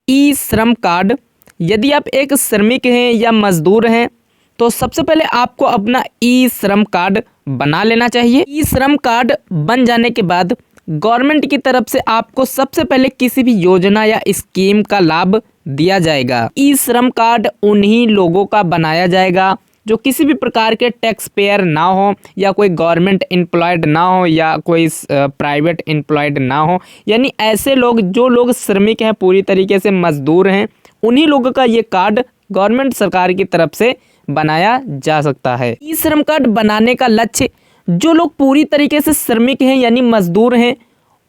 ई श्रम कार्ड। यदि आप एक श्रमिक हैं या मजदूर हैं तो सबसे पहले आपको अपना ई श्रम कार्ड बना लेना चाहिए। ई श्रम कार्ड बन जाने के बाद गवर्नमेंट की तरफ से आपको सबसे पहले किसी भी योजना या स्कीम का लाभ दिया जाएगा। ई श्रम कार्ड उन्हीं लोगों का बनाया जाएगा जो किसी भी प्रकार के टैक्स पेयर ना हो या कोई गवर्नमेंट एम्प्लॉयड ना हो या कोई प्राइवेट एम्प्लॉयड ना हो, यानी ऐसे लोग जो लोग श्रमिक हैं, पूरी तरीके से मजदूर हैं, उन्हीं लोगों का ये कार्ड गवर्नमेंट सरकार की तरफ से बनाया जा सकता है। ई श्रम कार्ड बनाने का लक्ष्य जो लोग पूरी तरीके से श्रमिक हैं यानी मजदूर हैं,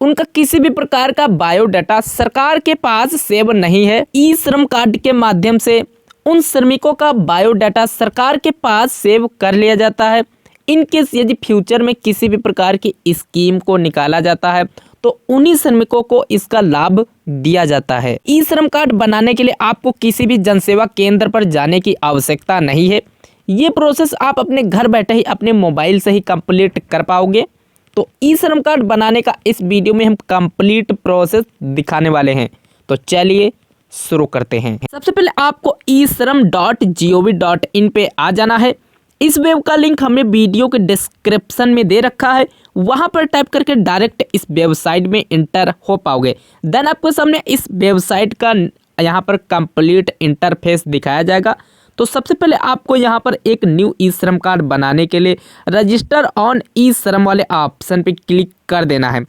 उनका किसी भी प्रकार का बायोडाटा सरकार के पास सेव नहीं है। ई श्रम कार्ड के माध्यम से उन श्रमिकों का बायोडाटा सरकार के पास सेव कर लिया जाता है। इनकेस यदि फ्यूचर में किसी भी प्रकार की स्कीम को निकाला जाता है तो उन्हीं श्रमिकों को इसका लाभ दिया जाता है। ई श्रम कार्ड बनाने के लिए आपको किसी भी जनसेवा केंद्र पर जाने की आवश्यकता नहीं है। ये प्रोसेस आप अपने घर बैठे ही अपने मोबाइल से ही कंप्लीट कर पाओगे। तो ई श्रम कार्ड बनाने का इस वीडियो में हम कंप्लीट प्रोसेस दिखाने वाले हैं। तो चलिए शुरू करते हैं। सबसे पहले आपको eShram.gov.in पे आ जाना है। इस वेब का लिंक हमने वीडियो के डिस्क्रिप्शन में दे रखा है, वहां पर टाइप करके डायरेक्ट इस वेबसाइट में इंटर हो पाओगे। देन आपके सामने इस वेबसाइट का यहाँ पर कंप्लीट इंटरफेस दिखाया जाएगा। तो सबसे पहले आपको यहाँ पर एक न्यू ई श्रम कार्ड बनाने के लिए रजिस्टर ऑन ई श्रम वाले ऑप्शन पे क्लिक कर देना है।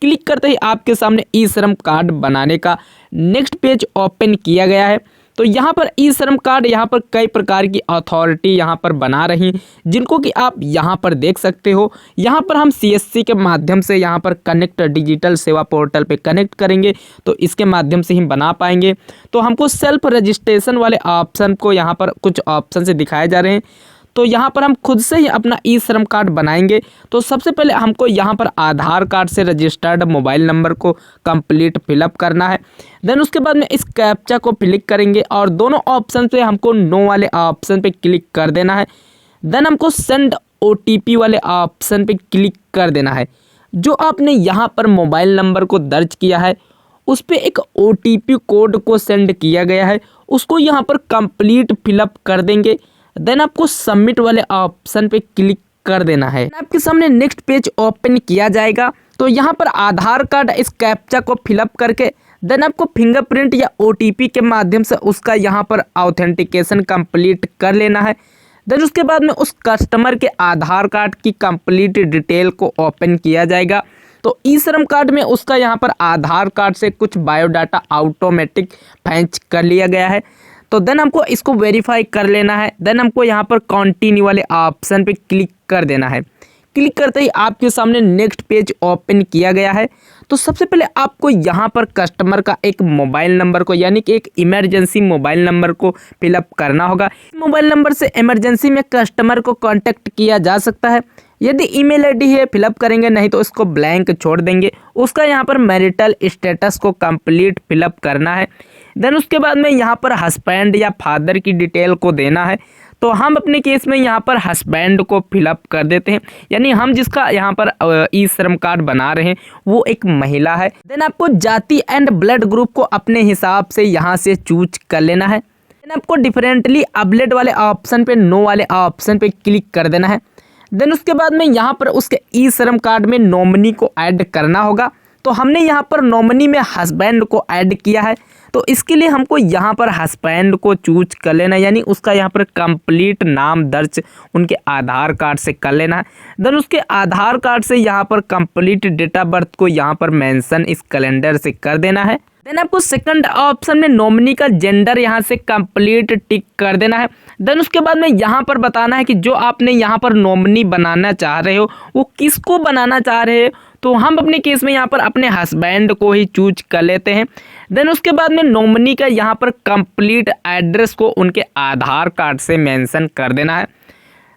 क्लिक करते ही आपके सामने ई श्रम कार्ड बनाने का नेक्स्ट पेज ओपन किया गया है। तो यहाँ पर ई श्रम कार्ड यहाँ पर कई प्रकार की अथॉरिटी यहाँ पर बना रही, जिनको कि आप यहाँ पर देख सकते हो। यहाँ पर हम CSC के माध्यम से यहाँ पर कनेक्ट डिजिटल सेवा पोर्टल पे कनेक्ट करेंगे तो इसके माध्यम से ही बना पाएंगे। तो हमको सेल्फ रजिस्ट्रेशन वाले ऑप्शन को यहाँ पर कुछ ऑप्शन से दिखाए जा रहे हैं। तो यहाँ पर हम खुद से ही अपना ई श्रम कार्ड बनाएंगे। तो सबसे पहले हमको यहाँ पर आधार कार्ड से रजिस्टर्ड मोबाइल नंबर को कंप्लीट फिलअप करना है। देन उसके बाद में इस कैप्चा को क्लिक करेंगे और दोनों ऑप्शन पे हमको नो वाले ऑप्शन पे क्लिक कर देना है। देन हमको सेंड OTP वाले ऑप्शन पे क्लिक कर देना है। जो आपने यहाँ पर मोबाइल नंबर को दर्ज किया है उस पर एक OTP कोड को सेंड किया गया है, उसको यहाँ पर कंप्लीट फिलअप कर देंगे। देन आपको सबमिट वाले ऑप्शन पे क्लिक कर देना है। आपके सामने नेक्स्ट पेज ओपन किया जाएगा। तो यहाँ पर आधार कार्ड इस कैप्चा को फिलअप करके देन आपको फिंगरप्रिंट या OTP के माध्यम से उसका यहाँ पर ऑथेंटिकेशन कंप्लीट कर लेना है। देन उसके बाद में उस कस्टमर के आधार कार्ड की कंप्लीट डिटेल को ओपन किया जाएगा। तो ई श्रम कार्ड में उसका यहाँ पर आधार कार्ड से कुछ बायोडाटा ऑटोमेटिक फैच कर लिया गया है। तो देन हमको इसको वेरीफाई कर लेना है। देन हमको यहाँ पर कंटिन्यू वाले ऑप्शन पे क्लिक कर देना है। क्लिक करते ही आपके सामने नेक्स्ट पेज ओपन किया गया है। तो सबसे पहले आपको यहाँ पर कस्टमर का एक मोबाइल नंबर को यानी कि एक इमरजेंसी मोबाइल नंबर को फिलअप करना होगा। मोबाइल नंबर से इमरजेंसी में कस्टमर को कांटेक्ट किया जा सकता है। यदि ईमेल आईडी है फिलअप करेंगे, नहीं तो इसको ब्लैंक छोड़ देंगे। उसका यहाँ पर मैरिटल स्टेटस को कंप्लीट फिलअप करना है। देन उसके बाद में यहाँ पर हस्बैंड या फादर की डिटेल को देना है। तो हम अपने केस में यहाँ पर हस्बैंड को फिलअप कर देते हैं, यानी हम जिसका यहाँ पर ई श्रम कार्ड बना रहे हैं वो एक महिला है। देन आपको जाति एंड ब्लड ग्रुप को अपने हिसाब से यहाँ से चूज कर लेना है। देन आपको डिफरेंटली अपडेट वाले ऑप्शन पे नो वाले ऑप्शन पे क्लिक कर देना है। देन उसके बाद में यहाँ पर उसके ई श्रम कार्ड में नॉमिनी को ऐड करना होगा। तो हमने यहाँ पर नॉमिनी में हस्बैंड को ऐड किया है, तो इसके लिए हमको यहाँ पर हस्बैंड को चूज कर लेना है, यानी उसका यहाँ पर कंप्लीट नाम दर्ज उनके आधार कार्ड से कर लेना है। देन उसके आधार कार्ड से यहाँ पर कंप्लीट डेट ऑफ बर्थ को यहाँ पर मेंशन इस कैलेंडर से कर देना है। देन आपको सेकंड ऑप्शन में नॉमिनी का जेंडर यहाँ से कंप्लीट टिक कर देना है। देन उसके बाद में यहाँ पर बताना है कि जो आपने यहाँ पर नॉमिनी बनाना चाह रहे हो वो किसको बनाना चाह रहे हो। तो हम अपने केस में यहाँ पर अपने हस्बैंड को ही चूज कर लेते हैं। देन उसके बाद में नॉमिनी का यहाँ पर कंप्लीट एड्रेस को उनके आधार कार्ड से मेंशन कर देना है।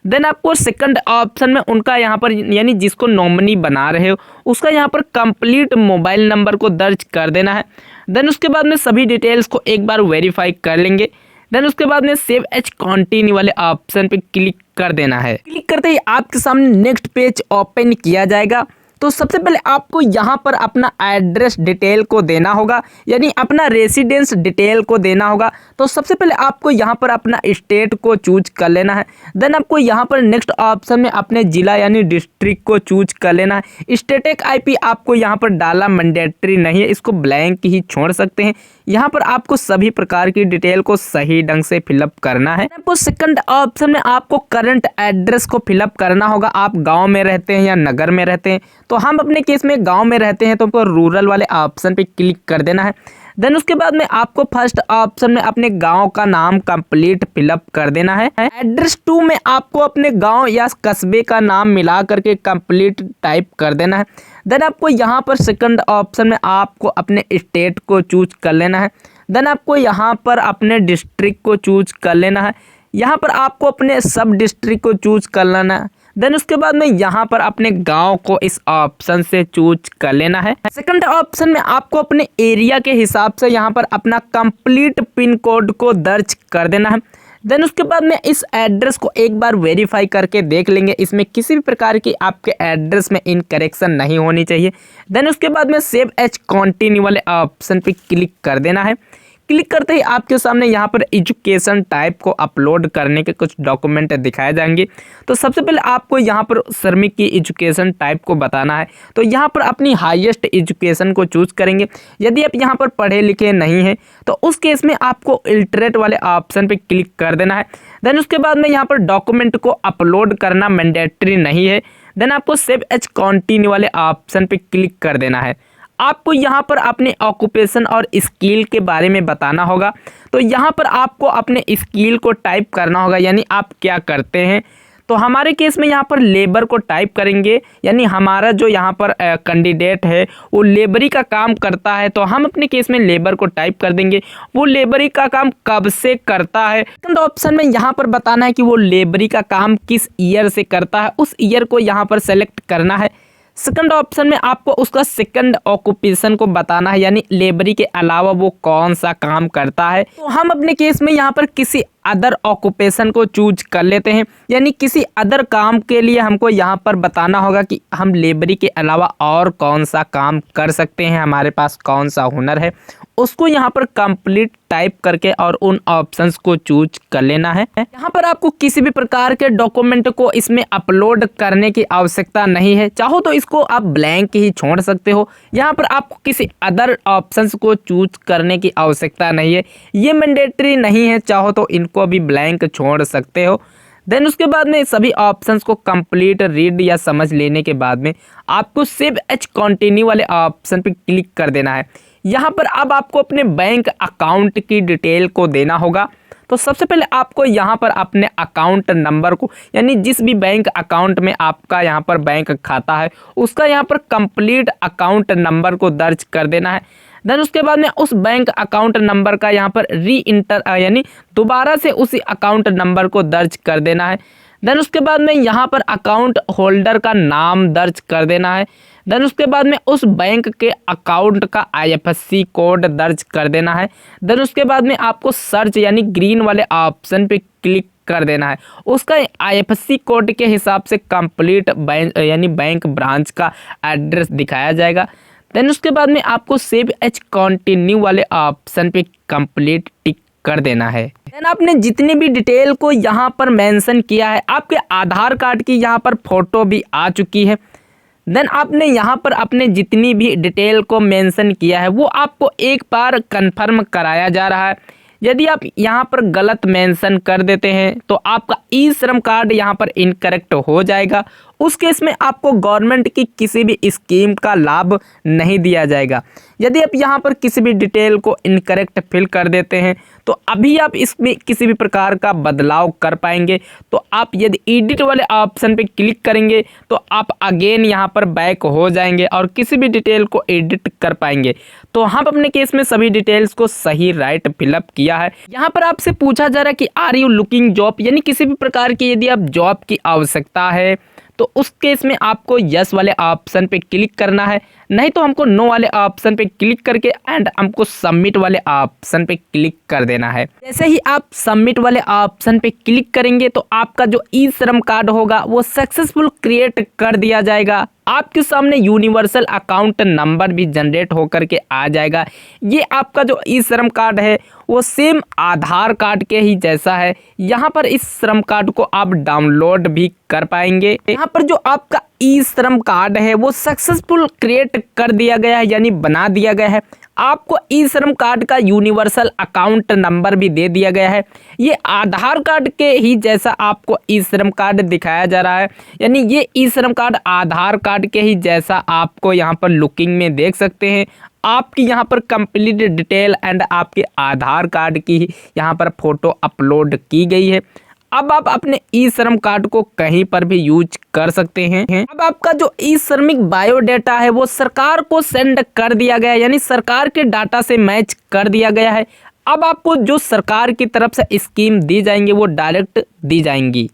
देन आपको सेकंड ऑप्शन में उनका यहाँ पर यानी जिसको नॉमिनी बना रहे हो उसका यहाँ पर कंप्लीट मोबाइल नंबर को दर्ज कर देना है। देन उसके बाद में सभी डिटेल्स को एक बार वेरीफाई कर लेंगे। देन उसके बाद में सेव एज कंटिन्यू वाले ऑप्शन पे क्लिक कर देना है। क्लिक करते ही आपके सामने नेक्स्ट पेज ओपन किया जाएगा। तो सबसे पहले आपको यहाँ पर अपना एड्रेस डिटेल को देना होगा, यानी अपना रेसिडेंस डिटेल को देना होगा। तो सबसे पहले आपको यहाँ पर अपना स्टेट को चूज कर लेना है। देन आपको यहाँ पर नेक्स्ट ऑप्शन में अपने ज़िला यानी डिस्ट्रिक्ट को चूज कर लेना है। स्टैटिक आईपी आपको यहाँ पर डालना मैंडेटरी नहीं है, इसको ब्लैंक ही छोड़ सकते हैं। यहाँ पर आपको सभी प्रकार की डिटेल को सही ढंग से फिलअप करना है। आपको सेकंड ऑप्शन में आपको करंट एड्रेस को फिलअप करना होगा। आप गांव में रहते हैं या नगर में रहते हैं, तो हम अपने केस में गांव में रहते हैं तो हमको रूरल वाले ऑप्शन पे क्लिक कर देना है। देन उसके बाद में आपको फर्स्ट ऑप्शन में अपने गांव का नाम कंप्लीट फिलअप कर देना है। एड्रेस 2 में आपको अपने गांव या कस्बे का नाम मिला करके कंप्लीट टाइप कर देना है। देन आपको यहाँ पर सेकंड ऑप्शन में आपको अपने स्टेट को चूज कर लेना है। देन आपको यहाँ पर अपने डिस्ट्रिक्ट को चूज कर लेना है। यहाँ पर आपको अपने सब डिस्ट्रिक्ट को चूज कर लेना है। देन उसके बाद में यहाँ पर अपने गांव को इस ऑप्शन से चूज कर लेना है। सेकंड ऑप्शन में आपको अपने एरिया के हिसाब से यहाँ पर अपना कंप्लीट पिन कोड को दर्ज कर देना है। देन उसके बाद में इस एड्रेस को एक बार वेरीफाई करके देख लेंगे, इसमें किसी भी प्रकार की आपके एड्रेस में इनकरेक्शन नहीं होनी चाहिए। देन उसके बाद में सेव एज कंटिन्यू वाले ऑप्शन पे क्लिक कर देना है। क्लिक करते ही आपके सामने यहाँ पर एजुकेशन टाइप को अपलोड करने के कुछ डॉक्यूमेंट दिखाए जाएंगे। तो सबसे पहले आपको यहाँ पर श्रमिक की एजुकेशन टाइप को बताना है। तो यहाँ पर अपनी हाईएस्ट एजुकेशन को चूज करेंगे। यदि आप यहाँ पर पढ़े लिखे नहीं हैं तो उस केस में आपको इलिटरेट वाले ऑप्शन पे क्लिक कर देना है। देन उसके बाद में यहाँ पर डॉक्यूमेंट को अपलोड करना मैंडेटरी नहीं है। देन आपको सेव एज कंटिन्यू वाले ऑप्शन पे क्लिक कर देना है। आपको यहाँ पर अपने ऑक्यूपेशन और स्किल के बारे में बताना होगा। तो यहाँ पर आपको अपने स्किल को टाइप करना होगा, यानी आप क्या करते हैं। तो हमारे केस में यहाँ पर लेबर को टाइप करेंगे, यानी हमारा जो यहाँ पर कैंडिडेट है वो लेबरी का काम करता है, तो हम अपने केस में लेबर को टाइप कर देंगे। वो लेबरी का काम कब से करता है। सेकंड ऑप्शन में यहाँ पर बताना है कि वो लेबरी का काम किस ईयर से करता है, उस ईयर को यहाँ पर सेलेक्ट करना है। सेकंड ऑप्शन में आपको उसका सेकंड ऑक्यूपेशन को बताना है, यानी लेबरी के अलावा वो कौन सा काम करता है। तो हम अपने केस में यहाँ पर किसी अदर ऑक्यूपेशन को चूज कर लेते हैं, यानी किसी अदर काम के लिए हमको यहाँ पर बताना होगा कि हम लेबरी के अलावा और कौन सा काम कर सकते हैं, हमारे पास कौन सा हुनर है, उसको यहाँ पर कंप्लीट टाइप करके और उन ऑप्शंस को चूज कर लेना है। यहाँ पर आपको किसी भी प्रकार के डॉक्यूमेंट को इसमें अपलोड करने की आवश्यकता नहीं है, चाहो तो इसको आप ब्लैंक ही छोड़ सकते हो। यहाँ पर आपको किसी अदर ऑप्शंस को चूज करने की आवश्यकता नहीं है, ये मैंडेटरी नहीं है, चाहो तो इनको भी ब्लैंक छोड़ सकते हो। देन उसके बाद में सभी ऑप्शंस को कंप्लीट रीड या समझ लेने के बाद में आपको सेव एज कंटिन्यू वाले ऑप्शन पे क्लिक कर देना है। यहाँ पर अब आपको अपने बैंक अकाउंट की डिटेल को देना होगा। तो सबसे पहले आपको यहाँ पर अपने अकाउंट नंबर को, यानी जिस भी बैंक अकाउंट में आपका यहाँ पर बैंक खाता है उसका यहाँ पर कंप्लीट अकाउंट नंबर को दर्ज कर देना है। देन उसके बाद में उस बैंक अकाउंट नंबर का यहाँ पर री इंटर यानी दोबारा से उसी अकाउंट नंबर को दर्ज कर देना है। देन उसके बाद में यहाँ पर अकाउंट होल्डर का नाम दर्ज कर देना है। देन उसके बाद में उस बैंक के अकाउंट का IFSC कोड दर्ज कर देना है। देन उसके बाद में आपको सर्च यानी ग्रीन वाले ऑप्शन पे क्लिक कर देना है। उसका IFSC कोड के हिसाब से कंप्लीट बैंक यानी बैंक ब्रांच का एड्रेस दिखाया जाएगा। देन उसके बाद में आपको सेव एज कंटिन्यू वाले ऑप्शन पे कंप्लीट टिक कर देना है। देन आपने जितनी भी डिटेल को यहाँ पर मेंशन किया है, आपके आधार कार्ड की यहाँ पर फोटो भी आ चुकी है। देन आपने यहाँ पर अपने जितनी भी डिटेल को मेंशन किया है वो आपको एक बार कंफर्म कराया जा रहा है। यदि आप यहाँ पर गलत मेंशन कर देते हैं तो आपका ई श्रम कार्ड यहाँ पर इनकरेक्ट हो जाएगा। उस केस में आपको गवर्नमेंट की किसी भी स्कीम का लाभ नहीं दिया जाएगा। यदि आप यहाँ पर किसी भी डिटेल को इनकरेक्ट फिल कर देते हैं तो अभी आप इसमें किसी भी प्रकार का बदलाव कर पाएंगे। तो आप यदि एडिट वाले ऑप्शन पे क्लिक करेंगे तो आप अगेन यहाँ पर बैक हो जाएंगे और किसी भी डिटेल को एडिट कर पाएंगे। तो हम अपने केस में सभी डिटेल्स को सही राइट फिलअप किया है। यहाँ पर आपसे पूछा जा रहा है कि आर यू लुकिंग जॉब, यानी किसी भी प्रकार की यदि आप जॉब की आवश्यकता है तो उस केस में आपको यस वाले ऑप्शन पे क्लिक करना है, नहीं तो हमको नो वाले ऑप्शन पे क्लिक करके एंड हमको सबमिट वाले ऑप्शन पे क्लिक कर देना है। जैसे ही आप सबमिट वाले ऑप्शन पे क्लिक करेंगे तो आपका जो ई श्रम कार्ड होगा वो सक्सेसफुल क्रिएट कर दिया जाएगा। आपके सामने यूनिवर्सल अकाउंट नंबर भी जनरेट होकर के आ जाएगा। ये आपका जो ई श्रम कार्ड है वो सेम आधार कार्ड के ही जैसा है। यहाँ पर इस श्रम कार्ड को आप डाउनलोड भी कर पाएंगे। यहाँ पर जो आपका ई श्रम कार्ड है वो सक्सेसफुल क्रिएट कर दिया गया है, यानी बना दिया गया है। आपको ई श्रम कार्ड का यूनिवर्सल अकाउंट नंबर भी दे दिया गया है। ये आधार कार्ड के ही जैसा आपको ई श्रम कार्ड दिखाया जा रहा है, यानी ये ई श्रम कार्ड आधार कार्ड के ही जैसा आपको यहाँ पर लुकिंग में देख सकते हैं। आपकी यहाँ पर कंप्लीट डिटेल एंड आपके आधार कार्ड की यहाँ पर फोटो अपलोड की गई है। अब आप अपने ई श्रम कार्ड को कहीं पर भी यूज कर सकते हैं। अब आपका जो ई श्रमिक बायोडाटा है वो सरकार को सेंड कर दिया गया है, यानी सरकार के डाटा से मैच कर दिया गया है। अब आपको जो सरकार की तरफ से स्कीम दी जाएंगी वो डायरेक्ट दी जाएंगी।